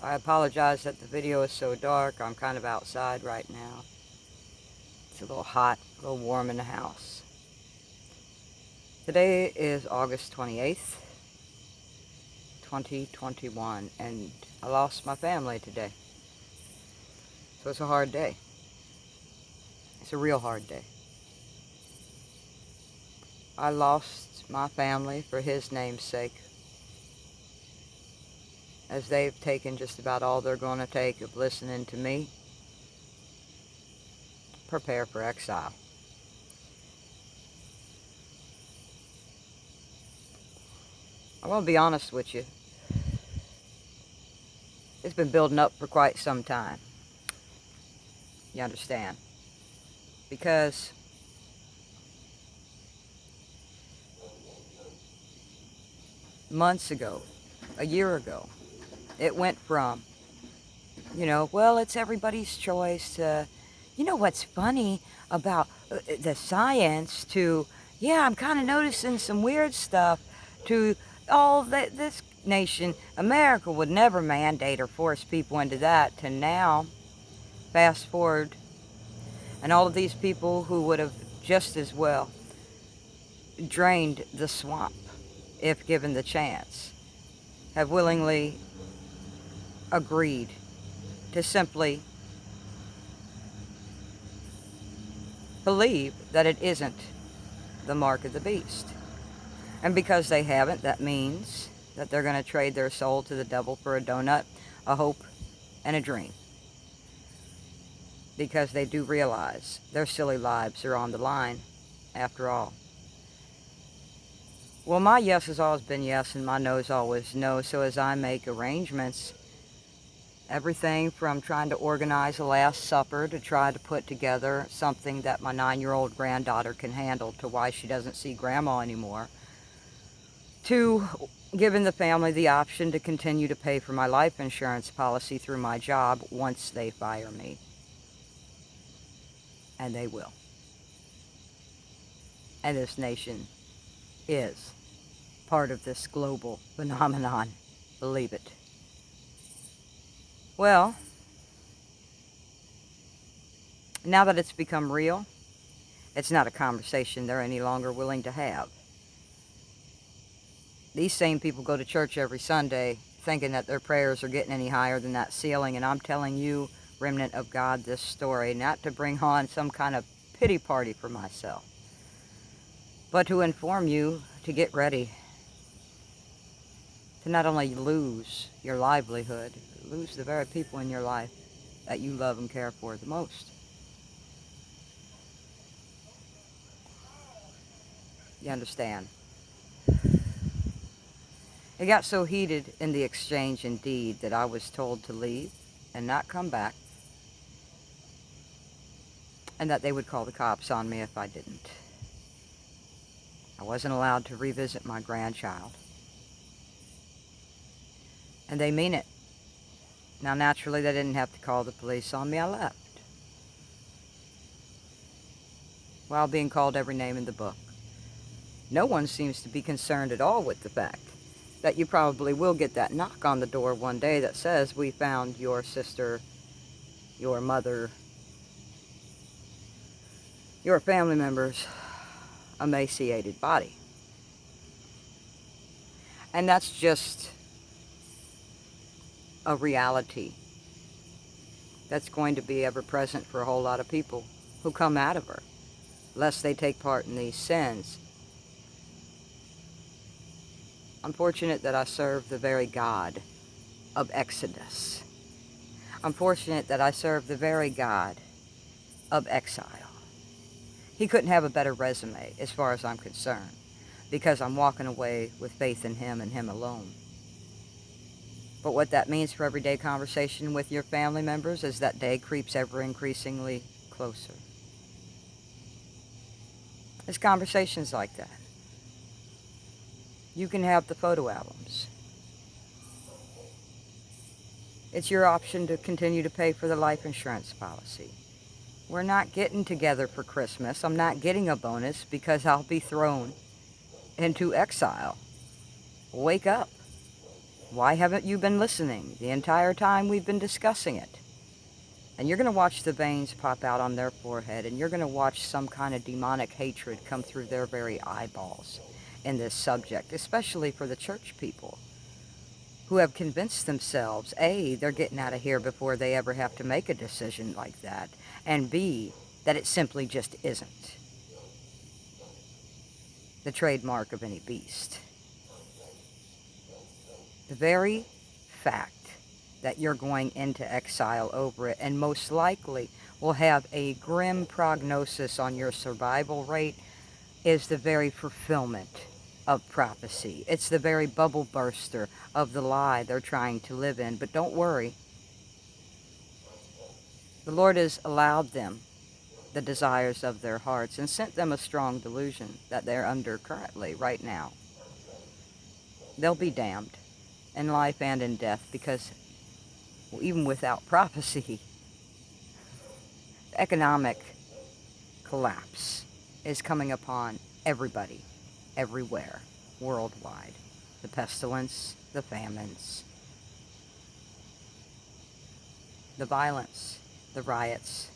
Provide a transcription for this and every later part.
I apologize that the video is so dark. I'm kind of outside right now. It's a little hot, a little warm in the house. Today is August 28th, 2021, and I lost my family today. So it's a hard day. It's a real hard day. I lost my family for his name's sake, as they've taken just about all they're going to take of listening to me. Prepare for exile. I want to be honest with you. It's been building up for quite some time. You understand? Because months ago, a year ago, it went from, well, it's everybody's choice to, what's funny about the science to, I'm kind of noticing some weird stuff to, this nation, America would never mandate or force people into that, to now, fast forward, and all of these people who would have just as well drained the swamp if given the chance, have willingly agreed to simply believe that it isn't the mark of the beast. And because they haven't, that means that they're going to trade their soul to the devil for a donut, a hope, and a dream. Because they do realize their silly lives are on the line, after all. Well, my yes has always been yes, and my no's always no. So as I make arrangements, everything from trying to organize a Last Supper to try to put together something that my 9-year-old granddaughter can handle, to why she doesn't see Grandma anymore, to giving the family the option to continue to pay for my life insurance policy through my job once they fire me. And they will. And this nation is part of this global phenomenon. Believe it. Well, now that it's become real, it's not a conversation they're any longer willing to have. These same people go to church every Sunday thinking that their prayers are getting any higher than that ceiling, and I'm telling you, remnant of God, this story, not to bring on some kind of pity party for myself, but to inform you to get ready to not only lose your livelihood, lose the very people in your life that you love and care for the most. You understand? It got so heated in the exchange, indeed, that I was told to leave and not come back, and that they would call the cops on me if I didn't. I wasn't allowed to revisit my grandchild. And they mean it. Now, naturally, they didn't have to call the police on me. I left, while being called every name in the book. No one seems to be concerned at all with the fact that you probably will get that knock on the door one day that says, "We found your sister, your mother, your family member's emaciated body." And that's just a reality that's going to be ever present for a whole lot of people who come out of her, lest they take part in these sins. I'm fortunate that I serve the very God of Exodus. I'm fortunate that I serve the very God of exile. He couldn't have a better resume as far as I'm concerned, because I'm walking away with faith in Him and Him alone. But what that means for everyday conversation with your family members is that day creeps ever increasingly closer. It's conversations like that. You can have the photo albums. It's your option to continue to pay for the life insurance policy. We're not getting together for Christmas. I'm not getting a bonus because I'll be thrown into exile. Wake up. Why haven't you been listening the entire time we've been discussing it? And you're going to watch the veins pop out on their forehead, and you're going to watch some kind of demonic hatred come through their very eyeballs in this subject, especially for the church people who have convinced themselves, A, they're getting out of here before they ever have to make a decision like that, and B, that it simply just isn't the trademark of any beast. The very fact that you're going into exile over it, and most likely will have a grim prognosis on your survival rate, is the very fulfillment of prophecy. It's the very bubble burster of the lie they're trying to live in. But don't worry. The Lord has allowed them the desires of their hearts and sent them a strong delusion that they're under currently, right now. They'll be damned in life and in death because, well, even without prophecy, economic collapse is coming upon everybody, everywhere, worldwide. The pestilence, the famines, the violence, the riots.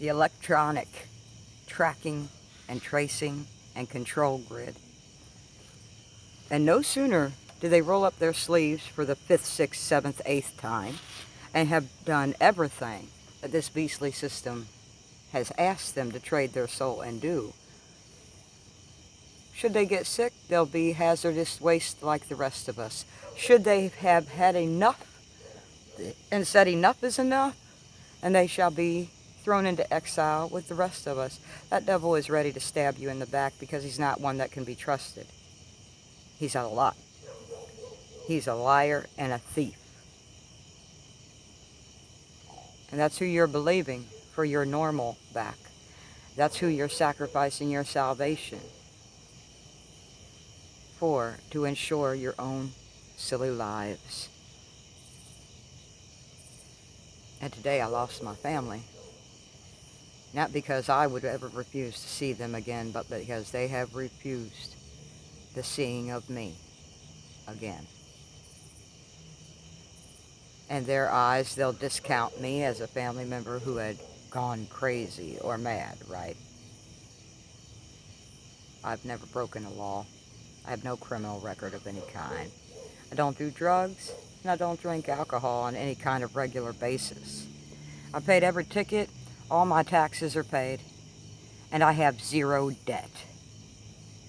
The electronic tracking and tracing and control grid. And no sooner do they roll up their sleeves for the 5th, 6th, 7th, 8th time and have done everything that this beastly system has asked them to trade their soul and do. Should they get sick, they'll be hazardous waste like the rest of us. Should they have had enough and said enough is enough, and they shall be thrown into exile with the rest of us. That devil is ready to stab you in the back because he's not one that can be trusted. He's a lot. He's a liar and a thief. And that's who you're believing for your normal back. That's who you're sacrificing your salvation for, to ensure your own silly lives. And today I lost my family. Not because I would ever refuse to see them again, but because they have refused the seeing of me again. In their eyes, they'll discount me as a family member who had gone crazy or mad, right? I've never broken a law. I have no criminal record of any kind. I don't do drugs, and I don't drink alcohol on any kind of regular basis. I paid every ticket, all my taxes are paid, and I have zero debt.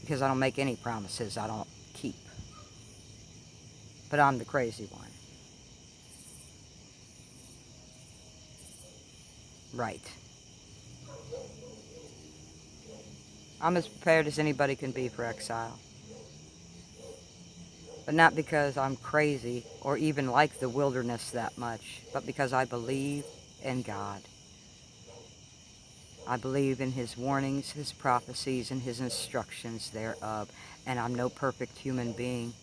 Because I don't make any promises I don't keep. But I'm the crazy one. Right. I'm as prepared as anybody can be for exile. But not because I'm crazy or even like the wilderness that much, but because I believe in God. I believe in His warnings, His prophecies, and His instructions thereof. And I'm no perfect human being.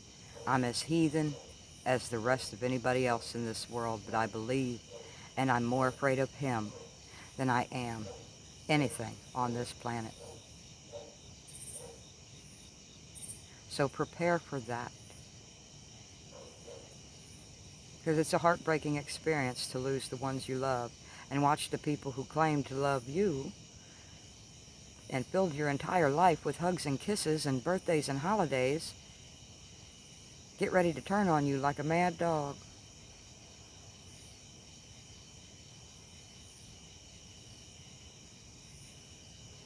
I'm as heathen as the rest of anybody else in this world, but I believe, and I'm more afraid of Him than I am anything on this planet. So prepare for that. Because it's a heartbreaking experience to lose the ones you love and watch the people who claim to love you and filled your entire life with hugs and kisses and birthdays and holidays get ready to turn on you like a mad dog.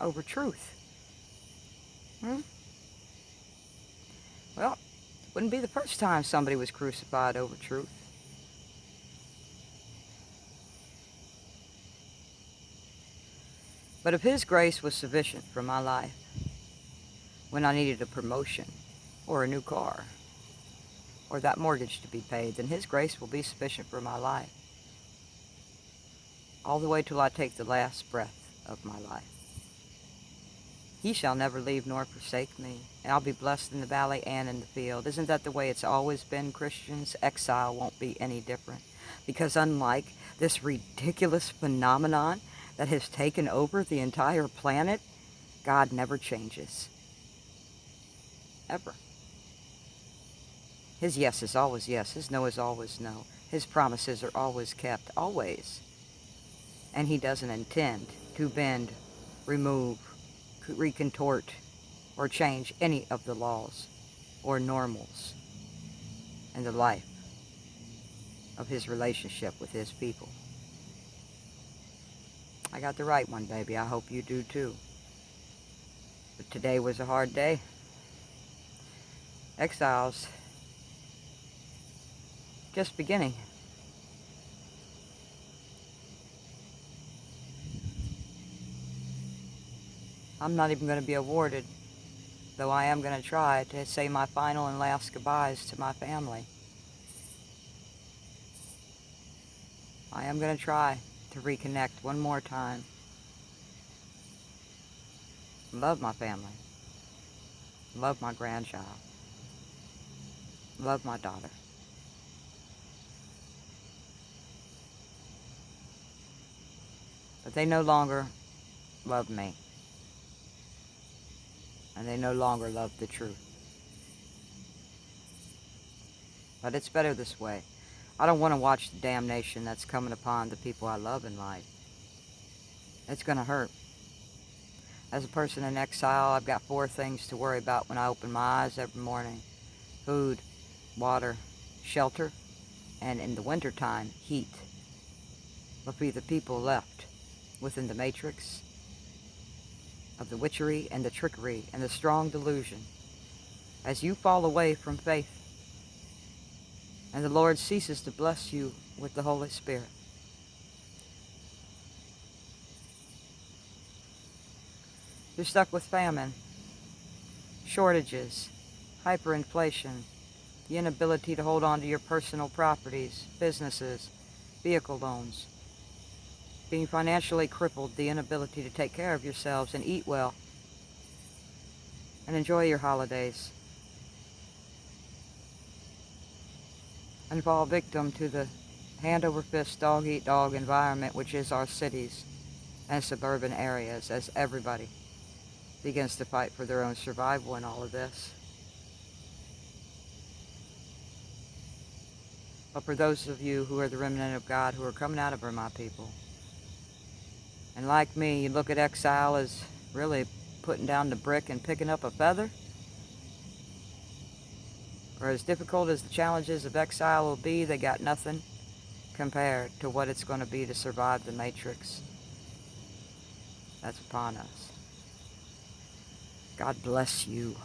Over truth. Well, it wouldn't be the first time somebody was crucified over truth. But if His grace was sufficient for my life when I needed a promotion or a new car or that mortgage to be paid, then His grace will be sufficient for my life. All the way till I take the last breath of my life. He shall never leave nor forsake me, and I'll be blessed in the valley and in the field. Isn't that the way it's always been, Christians? Exile won't be any different. Because unlike this ridiculous phenomenon that has taken over the entire planet, God never changes. ever. His yes is always yes. His no is always no. His promises are always kept, always. And he doesn't intend to bend, remove, recontort, or change any of the laws or normals in the life of his relationship with his people. I got the right one, baby. I hope you do too. But today was a hard day. Exile's just beginning. I'm not even going to be awarded, though I am going to try to say my final and last goodbyes to my family. I am going to try to reconnect one more time. Love my family. Love my grandchild. Love my daughter. But they no longer love me. And they no longer love the truth. But it's better this way. I don't want to watch the damnation that's coming upon the people I love in life. It's going to hurt. As a person in exile, I've got 4 things to worry about when I open my eyes every morning. Food, water, shelter, and in the wintertime, heat. Will be the people left within the matrix of the witchery and the trickery and the strong delusion. As you fall away from faith, and the Lord ceases to bless you with the Holy Spirit. You're stuck with famine, shortages, hyperinflation, the inability to hold on to your personal properties, businesses, vehicle loans, being financially crippled, the inability to take care of yourselves and eat well and enjoy your holidays, and fall victim to the hand-over-fist, dog-eat-dog environment which is our cities and suburban areas, as everybody begins to fight for their own survival in all of this. But for those of you who are the remnant of God who are coming out of her, my people, and like me, you look at exile as really putting down the brick and picking up a feather, or as difficult as the challenges of exile will be, they got nothing compared to what it's going to be to survive the matrix that's upon us. God bless you.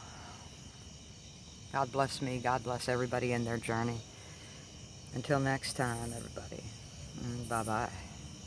God bless me. God bless everybody in their journey. Until next time, everybody. Bye-bye.